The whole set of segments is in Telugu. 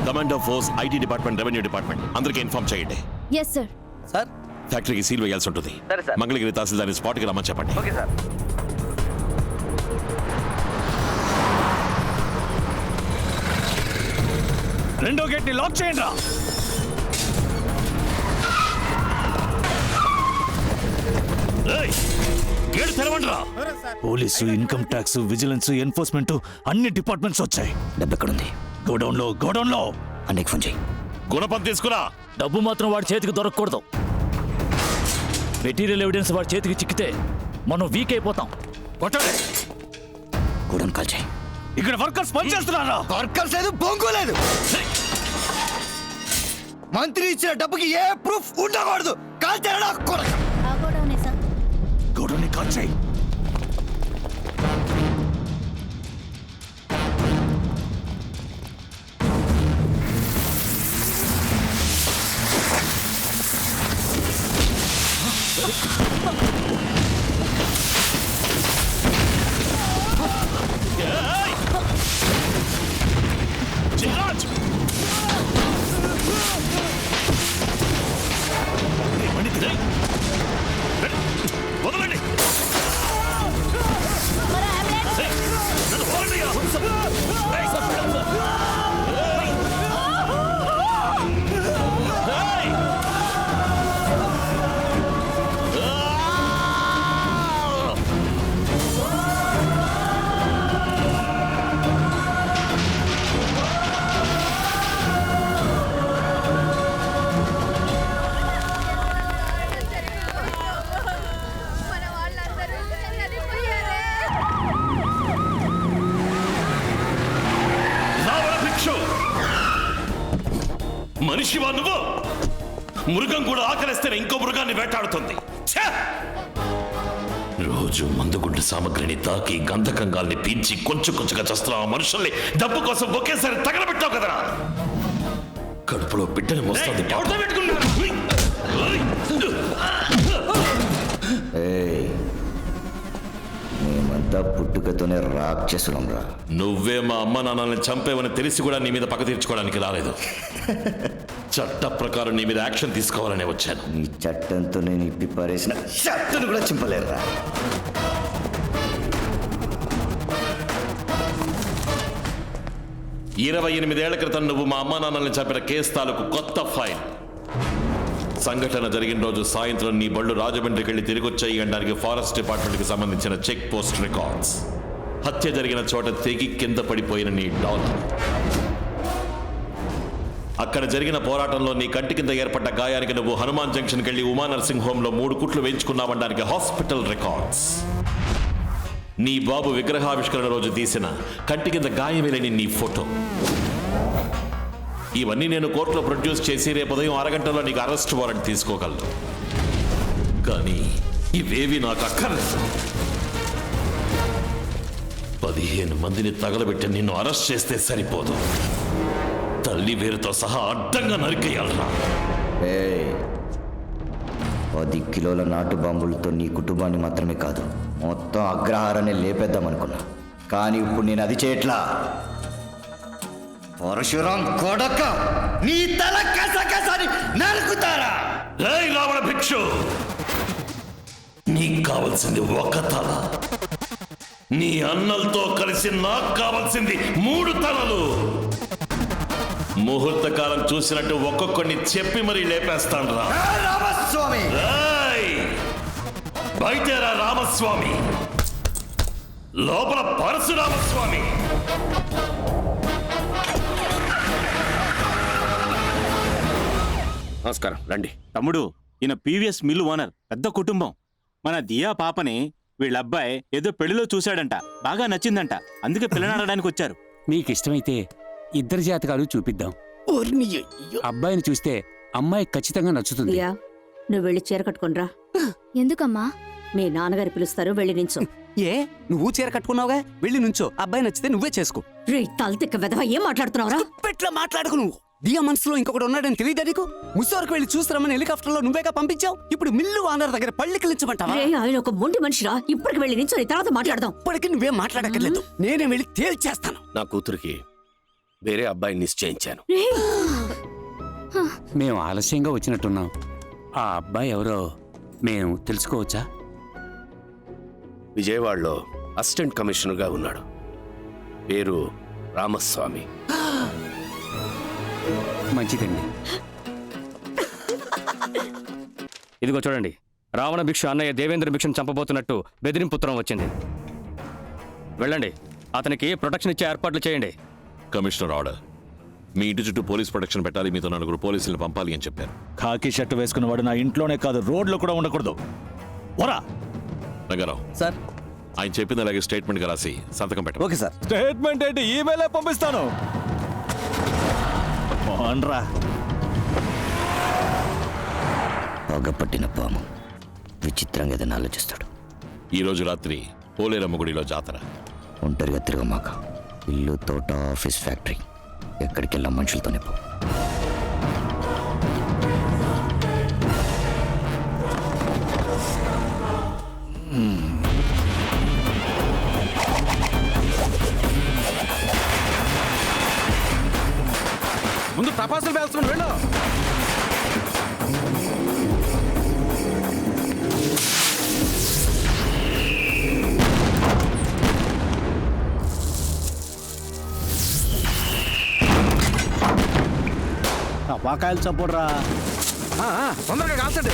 Commando force, IT department, revenue department అందరికీ ఇన్ఫార్మ్ చేయండి. Yes sir. సార్ ఫ్యాక్టరీకి సీల్ వేయాల్సి ఉంటుంది. సరే సార్. మంగళగిరి తహసీల్దార్ని స్పాట్కి రమ్మని చెప్పండి. Okay sir. రెండో గేట్ ని లాక్ చేయండి రా. గేట్ తెరవండి రా. Police, income tax, vigilance, enforcement అన్ని డిపార్ట్మెంట్స్ వచ్చాయి. డబ్బు ఎక్కడుంది? గోడౌన్ లో అన్నయ్యకి ఫోన్ చేయి. గుణపం తీసుకురా. డబ్బు మాత్రం వాడి చేతికి దొరకకూడదు. మెటీరియల్ ఎవిడెన్స్ వాడి చేతికి చిక్కితే మనం వీక్ అయిపోతాం. కొట్టండి. గోడౌన్ కాల్ చేయి. ఇక్కడ వర్కర్స్ పనిచేస్తున్నారా? వర్కర్స్ లేదు, బొంగు లేదు. మంత్రి ఇచ్చిన డబ్బుకి ఏ ప్రూఫ్ ఉండకూడదు. కాల్ చేయడా కొరక. గోడౌన్ కాల్ చేయి. మనిషివా నువ్వు? మృగం కూడా ఆకలిస్తేనే ఇంకో మృగాన్ని వేటాడుతుంది. రోజు మందుగుండు సామగ్రిని తాకి గంధకంగాల్ని పీల్చి కొంచెం కొంచెంగా చేస్తున్న ఆ మనుషుల్ని డబ్బు కోసం ఒకేసారి తగలబెట్టావు కదరా. కడుపులో బిడ్డని మోస్తుంది. మేమంతా పుట్టుకతోనే రాక్షసులం రా. నువ్వే మా అమ్మ నాన్నల్ని చంపేవని తెలిసి కూడా నీ మీద పగ తీర్చుకోవడానికి రాలేదు. చట్ట ప్రకారం నీ మీద యాక్షన్ తీసుకోవాలనే వచ్చాను. ఈ చట్టంతో నేను ఇప్పి పారేసిన షర్టును కూడా చింపలేరురా. ఇరవై 28 ఏళ్ల క్రితం నువ్వు మా అమ్మా నాన్నల్ని చంపిన కేసు తాలూకు కొత్త ఫైల్. సంఘటన జరిగిన రోజు సాయంత్రం నీ బళ్ళు రాజమండ్రికి వెళ్ళి తిరిగి వచ్చాయి అనడానికి ఫారెస్ట్ డిపార్ట్మెంట్కి సంబంధించిన చెక్ పోస్ట్ రికార్డ్స్. హత్య జరిగిన చోట తెగి కింద పడిపోయిన నీ డాలర్, అక్కడ జరిగిన పోరాటంలో నీ కంటి కింద ఏర్పడ్డ గాయానికి నువ్వు హనుమాన్ జంక్షన్కి వెళ్ళి ఉమా నర్సింగ్ హోంలో 3 కుట్లు వేయించుకున్నావనడానికి హాస్పిటల్ రికార్డ్స్, నీ బాబు విగ్రహావిష్కరణ రోజు తీసిన కంటి కింద గాయమేలేని నీ ఫోటో. ఇవన్నీ నేను కోర్టులో ప్రొడ్యూస్ చేసి రేపు ఉదయం 6 గంటల్లో నీకు అరెస్ట్ వారెంట్ తీసుకోగలను. కానీ ఇవేవి నాకు అక్కర్లేదు. 15 మందిని తగలబెట్టి నిన్ను అరెస్ట్ చేస్తే సరిపోదు. తల్లి వేరుతో సహా అడ్డంగా నరికేయాలరా. 10 కిలోల నాటు బాంబులతో నీ కుటుంబాన్ని మాత్రమే కాదు, మొత్తం అగ్రహారాన్ని లేపేద్దామనుకున్నా. కానీ ఇప్పుడు నేను అది చేయట్లా. పరశురాం కొడక, నీ తల కసకసని నరుకుతారా? రావణ భిక్షు, నీకు కావాల్సింది ఒక తల, నీ అన్నలతో కలిసి నాకు కావాల్సింది 3 తలలు. ముహూర్త కాలం చూసినట్టు ఒక్కొక్కడిని చెప్పి మరీ లేపేస్తాను రా. రామస్వామి, బయటరా రామస్వామి, లోపల పరశురామస్వామి. నమస్కారం, రండి. తమ్ముడు, ఈయన పీవీఎస్ మిల్లు ఓనర్, పెద్ద కుటుంబం. మన దియా పాపని వీళ్ళ అబ్బాయి ఏదో పెళ్లిలో చూశాడంట, బాగా నచ్చిందంట, అందుకే పిల్లనాడడానికి వచ్చారు. మీకు ఇష్టమైతే 2 జాతకాలు చూపిద్దాం. అబ్బాయిని చూస్తే అమ్మాయి ఖచ్చితంగా నచ్చుతుంది. నువ్వు వెళ్ళి చీర కట్టుకునిరా. ఎందుకమ్మా? మీ నాన్నగారు పిలుస్తారు, వెళ్ళి నించో. ఏ, నువ్వు చీర కట్టుకున్నావుగా, వెళ్ళి నుంచో. అబ్బాయి నచ్చితే నువ్వే చేసుకో. రే తలతిక్క వెధవ, ఏం మాట్లాడుతున్నావురా? పెట్లా మాట్లాడుకు. నువ్వు దియా మనసులో ఇంకొకటి ఉన్నాడని తెలియదా నీకు? ముసోరకు వెళ్ళి చూస్తారమని హెలికాప్టర్లో నువ్వేగా పంపించావు. ఇప్పుడు మిల్లు ఓనర్ దగ్గర పళ్ళికిలించమంటావా? ఆయన ఒక మొండి మనిషిరా. ఇప్పటికి వెళ్ళి నించో, తర్వాత మాట్లాడదాం. ఇప్పటికి నువ్వేం మాట్లాడక్కర్లేదు, నేనే వెళ్ళి తేల్చేస్తాను. నా కూతురికి వేరే అబ్బాయిని నిశ్చయించాను. మేము ఆలస్యంగా వచ్చినట్టున్నాం. ఆ అబ్బాయి ఎవరో మేము తెలుసుకోవచ్చా? విజయవాడలో అసిస్టెంట్ కమిషనర్గా ఉన్నాడు. పేరు రామస్వామి. మంచిదండి. ఇదిగో చూడండి, రావణ భిక్ష అన్నయ్య దేవేంద్ర భిక్షను చంపబోతున్నట్టు బెదిరింపు ఉత్తరం వచ్చింది. వెళ్ళండి, అతనికి ప్రొటెక్షన్ ఇచ్చే ఏర్పాట్లు చేయండి. Commissioner order. మీ ఇంటి చుట్టూ పోలీస్ ప్రొటెక్షన్ పెట్టాలి, మీతో 4 పోలీసులను పంపాలి అని చెప్పారు. ఖాకీ షర్టు వేసుకున్నవాడు నా ఇంట్లోనే కాదు రోడ్లో కూడా ఉండకూడదు. పోరా. రంగారావు సార్. ఆయన చెప్పింది అలాగే స్టేట్మెంట్గా రాసి సంతకం పెట్టండి. Okay sir. స్టేట్మెంట్ ఏంటి, ఈమెయిలే పంపిస్తాను. మోహన్రా. పగపట్టిన పాము విచిత్రంగా ఏదైనా ఆలోచిస్తాడు. ఈ రోజు రాత్రి పోలేరమ్మ గుడిలో జాతర. ఒంటరిగా తిరగమాక. ఇల్లు, తోట, ఆఫీస్, ఫ్యాక్టరీ ఎక్కడికి వెళ్ళాం మనుషులతోనే పో. ముందు టపాసులు పేల్చుకుని వెళ్ళు. టపాకాయలు చప్పుడురా. తొందరగా కాల్చండి.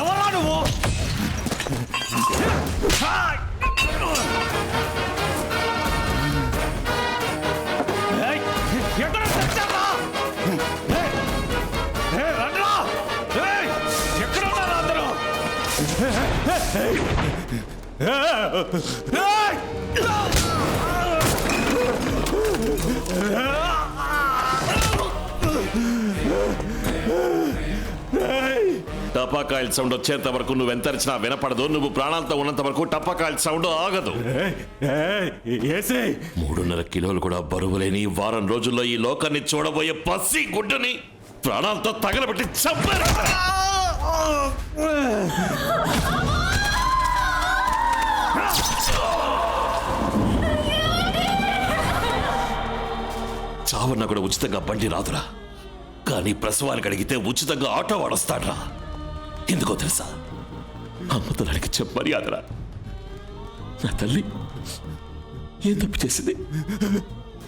ఎవరా నువ్వు? ఎక్కడ తెచ్చారా? ఎక్కడ ఉన్నారు అందరూ? టపాకాయల సౌండ్ వచ్చేంత వరకు నువ్వు ఎంతరిచినా వినపడదు. నువ్వు ప్రాణాలతో ఉన్నంత వరకు టపాకాయల సౌండ్ ఆగదు. 3.5 కిలోలు కూడా బరువులేని వారం రోజుల్లో ఈ లోకాన్ని చూడబోయే పసి గుడ్డని ప్రాణాలతో తగలబెట్టి చంపారు. చావన్న కూడా ఉచితంగా బండి రాదురా, కానీ ప్రసవానికి అడిగితే ఉచితంగా ఆటో వాడొస్తాడ్రా. ఎందుకో తెలుసా? అమ్మతనానికి చెప్పమర్యాదరా. నా తల్లి ఏం తప్పు చేసింది?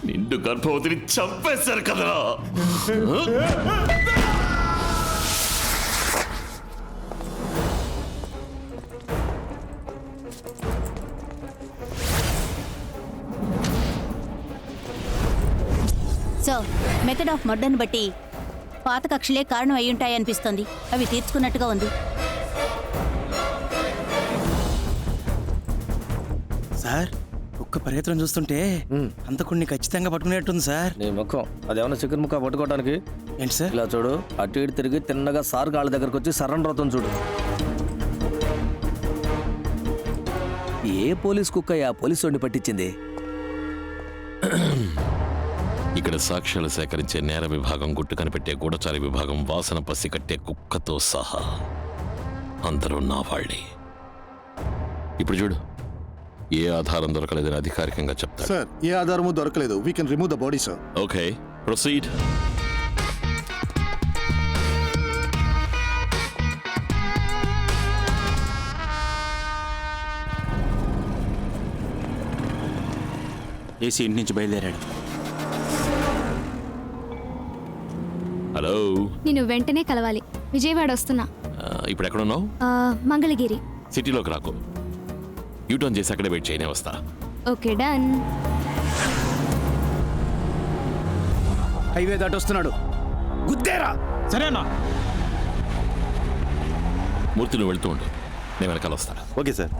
నిండు గర్భవతిని చంపేశారు కదరా. సో మెథడ్ ఆఫ్ మర్డర్ని బట్టి పాత కక్షలే కారణం అయ్యుంటాయనిపిస్తోంది. అవి తీర్చుకున్నట్టుగా ఉంది. సార్, ఒక్క ప్రయత్నం చూస్తుంటే అంతకుడిని ఖచ్చితంగా పట్టుకునేట్టుంది సార్. నీ ముఖం అదేమన్నా చికెన్ ముక్క పట్టుకోవడానికి? ఏంటి సార్? ఇలా చూడు, అటు ఇటు తిరిగి తిన్నగా సార్ కాళ్ళ దగ్గరకు వచ్చి సరెండర్ అవుతుంది చూడు. ఏ పోలీస్ కుక్క ఆ పోలీసు వాడిని పట్టించింది? ఇక్కడ సాక్ష్యాలు సేకరించే నేర విభాగం, గుట్టు కనిపెట్టే గూఢచారి విభాగం, వాసన పసి కట్టే కుక్కతో సహా అందరూ నా వాళ్ళే. ఇప్పుడు చూడు, ఏ ఆధారం దొరకలేదని అధికారికంగా చెప్తారు. సార్, ఏ ఆధారము దొరకలేదు. We can remove the body sir. Okay, proceed. AC ఇంటి నుంచి బయలుదేరాడు. హలో, నేను వెంటనే కలవాలి. విజయవాడ వస్తున్నా. ఇప్పుడు ఎక్కడున్నావు? మంగళగిరి. సిటీలోకి రాకు, యూటర్న్ చేసి అక్కడే వెయిట్ చేయనే వస్తా. Okay done. హైవే దాటొస్తున్నాడు, గుద్దేరా. సరే అన్న. మూర్తి నువ్వు వెళ్తూ ఉండు, నేను వెనకాల వస్తా. Okay sir.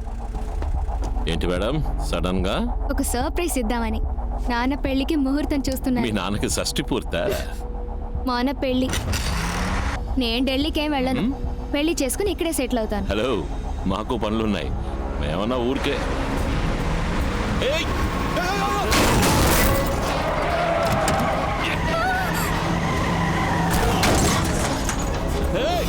ఏంటి మేడం సడన్ గా? ఒక సర్ప్రైజ్ ఇద్దామని. నాన్న పెళ్లికి ముహూర్తం మీ చూస్తున్నాను. నాన్నకి షష్టి పూర్తా? మాన పెళ్లి. నేను ఢిల్లీకి ఏం వెళ్ళను. పెళ్లి చేసుకుని ఇక్కడే సెటిల్ అవుతాను. హలో, మాకు పనులున్నాయి, మేమన్నా ఊరికే. ఏయ్! ఏయ్!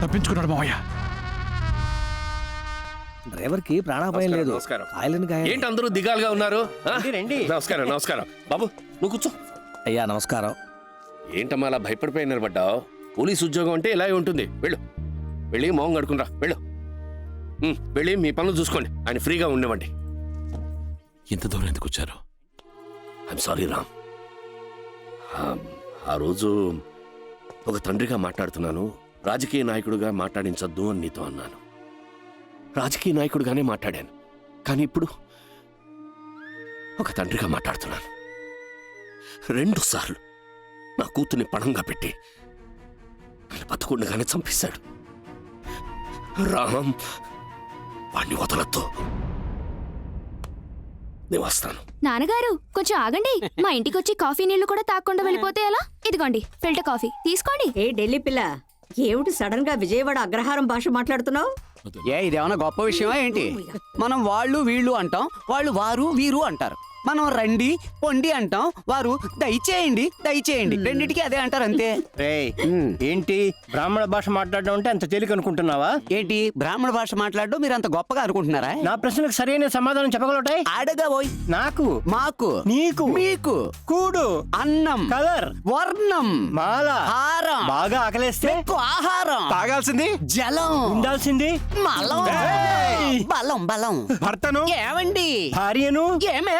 తప్పించుకున్నాడు మావయ్య. డ్రైవర్ కి ప్రాణాపాయం లేదు. ఏంటి అందరూ దిగాలుగా ఉన్నారు? నమస్కారం నమస్కారం. బాబు నువ్వు కూర్చో. అయ్యా నమస్కారం. ఏంటమ్మా అలా భయపడిపోయి నిలబడ్డావు? పోలీస్ ఉద్యోగం అంటే ఇలాగే ఉంటుంది. వెళ్ళు, వెళ్ళి మోహం కడుకునిరా. వెళ్ళు, వెళ్ళి మీ పనులు చూసుకోండి. ఆయన ఫ్రీగా ఉండేవండి. ఇంత దూరం ఎందుకు వచ్చారు? I'm sorry Ram. ఆ రోజు ఒక తండ్రిగా మాట్లాడుతున్నాను, రాజకీయ నాయకుడిగా మాట్లాడించొద్దు అని నీతో అన్నాను. రాజకీయ నాయకుడిగానే మాట్లాడాను, కానీ ఇప్పుడు ఒక తండ్రిగా మాట్లాడుతున్నాను. 2 సార్లు నా కూతుర్ని పణంగా పెట్టి నన్ను బతకుండగానే చంపేశాడు. రామ్, వాణ్ణి వదలొద్దు. నేను వస్తాను. నాన్నగారు కొంచెం ఆగండి. మా ఇంటికి వచ్చి కాఫీ నీళ్లు కూడా తాగకుండా వెళ్ళిపోతే ఎలా? ఇదిగోండి ఫిల్టర్ కాఫీ తీసుకోండి. ఏ ఢిల్లీ పిల్ల, ఏమిటి సడన్ గా విజయవాడ అగ్రహారం భాష మాట్లాడుతున్నావు? ఇదేమన్నా గొప్ప విషయమా ఏంటి? మనం వాళ్ళు వీళ్ళు అంటాం, వాళ్ళు వారు వీరు అంటారు. మనం రండి పొండి అంటాం, వారు దయచేయండి దయచేయండి. రెండింటికి అదే అంటారు అంతే. ఏంటి బ్రాహ్మణ భాష మాట్లాడడం అంటే అంత తేలిక అనుకుంటున్నావా? ఏంటి బ్రాహ్మణ భాష మాట్లాడడం మీరు అంత గొప్పగా అనుకుంటున్నారా? నా ప్రశ్నకు సరైన సమాధానం చెప్పగలటాయి? అడగబోయ్. నాకు, మాకు, నీకు, మీకు, కూడు, అన్నం, కలర్, వర్ణం, మాల, హారం, బాగా ఆకలేస్తే ఎక్కువ ఆహారం, తాగాల్సింది జలం, ఉండాల్సింది మలం, బలం బలం. భర్తను ఏమండి? భార్యను ఏమే?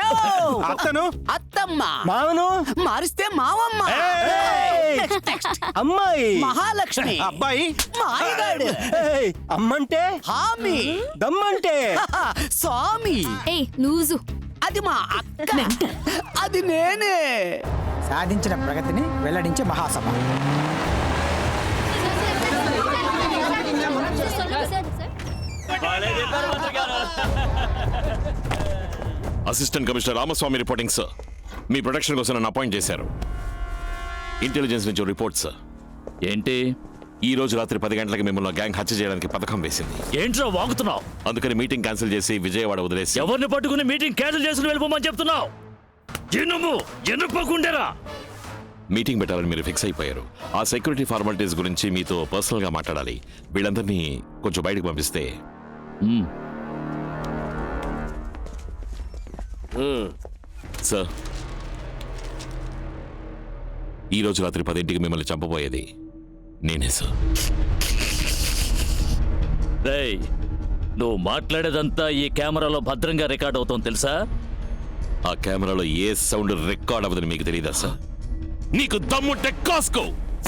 అత్తను, అత్తమ్మ, మామను మారిస్తే మావమ్మ, అమ్మాయి, మహాలక్ష్మి, అబ్బాయి, మాయగాడు, అమ్మంటే హామీ, దమ్మంటే స్వామి. ఏ లూజు. అది మా అక్క, అది నేనే. సాధించిన ప్రగతిని వెల్లడించే మహాసభ. Assistant commissioner Ramaswamy reporting sir. మీ ప్రొటెక్షన్ కోసం నన్ను అపాయింట్ చేశారు. ఇంటెలిజెన్స్ నుంచి రిపోర్ట్ సార్. ఏంటి? ఈ రోజు రాత్రి 10 గంటలకు మిమ్మల్ని గ్యాంగ్ హత్య చేయడానికి పథకం వేసింది. ఏంట్రా వాగుతున్నావు? అందుకని మీటింగ్ క్యాన్సిల్ చేసి విజయవాడ వదిలేసి. ఎవరిని పట్టుకుని మీటింగ్ క్యాన్సిల్ చేసి వెళ్ళిపోమని చెప్తున్నావు? ఎనుపకుండేరా. మీటింగ్ పెట్టాలని మీరు ఫిక్స్ అయిపోయారు. ఆ సెక్యూరిటీ ఫార్మాలిటీస్ గురించి మీతో పర్సనల్ గా మాట్లాడాలి. వీళ్ళందరినీ కొంచెం బయటకు పంపిస్తే. సార్, ఈ రోజు రాత్రి 10ంటికి మిమ్మల్ని చంపబోయేది నేనే సార్. నువ్వు మాట్లాడేదంతా ఈ కెమెరాలో భద్రంగా రికార్డ్ అవుతుంది తెలుసా? ఆ కెమెరాలో ఏ సౌండ్ రికార్డ్ అవ్వదని మీకు తెలియదా సార్? నీకు దమ్ముంటే కాస్కో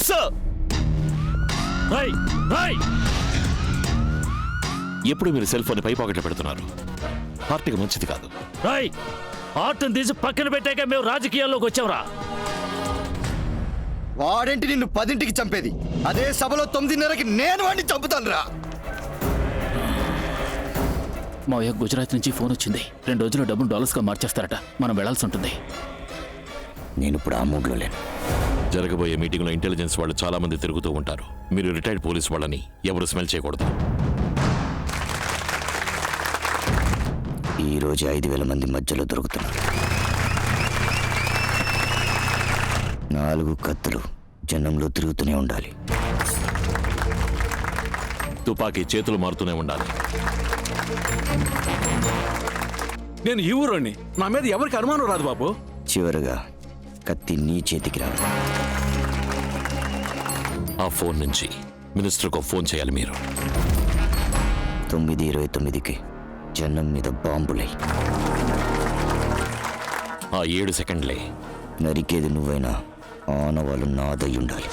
సార్. ఎప్పుడు మీరు సెల్ ఫోన్ పై పాకెట్లో పెడుతున్నారు. పార్టీకి మంచిది కాదు. ఆర్ట్ని తీసి పక్కన పెట్టాక మేము రాజకీయాల్లోకి వచ్చావురా. వాడేంటి నిన్ను 10ంటికి చంపేది? అదే సభలో 9:30కి నేను వాడిని చంపుతాను రా. మావయ్య, గుజరాత్ నుంచి ఫోన్ వచ్చింది. 2 రోజుల్లో డబ్బులు డాలర్స్గా మార్చేస్తారట. మనం వెళ్లాల్సి ఉంటుంది. నేను ఇప్పుడు ఆ మూడ్లో లేను. జరగబోయే మీటింగ్లో ఇంటెలిజెన్స్ వాళ్ళు చాలా మంది తిరుగుతూ ఉంటారు. మీరు రిటైర్డ్ పోలీస్ వాళ్ళని ఎవరు స్మెల్ చేయకూడదు. ఈ రోజు 5,000 మంది మధ్యలో దొరుకుతున్నారు. 4 కత్తులు జనంలో తిరుగుతూనే ఉండాలి. తుపాకీ చేతులు మారుతూనే ఉండాలి. నేను ఈ ఊరోని, నా మీద ఎవరికి అనుమానం రాదు బాబు. చివరగా కత్తి నీ చేతికి రాదు. ఆ ఫోన్ నుంచి మినిస్టర్కు ఫోన్ చేయాలి మీరు. 9:29కి జనం మీద బాంబులై. ఆ 7 సెకండ్లే నరికేది నువ్వైనా ఆనవాళ్ళు నాదై ఉండాలి.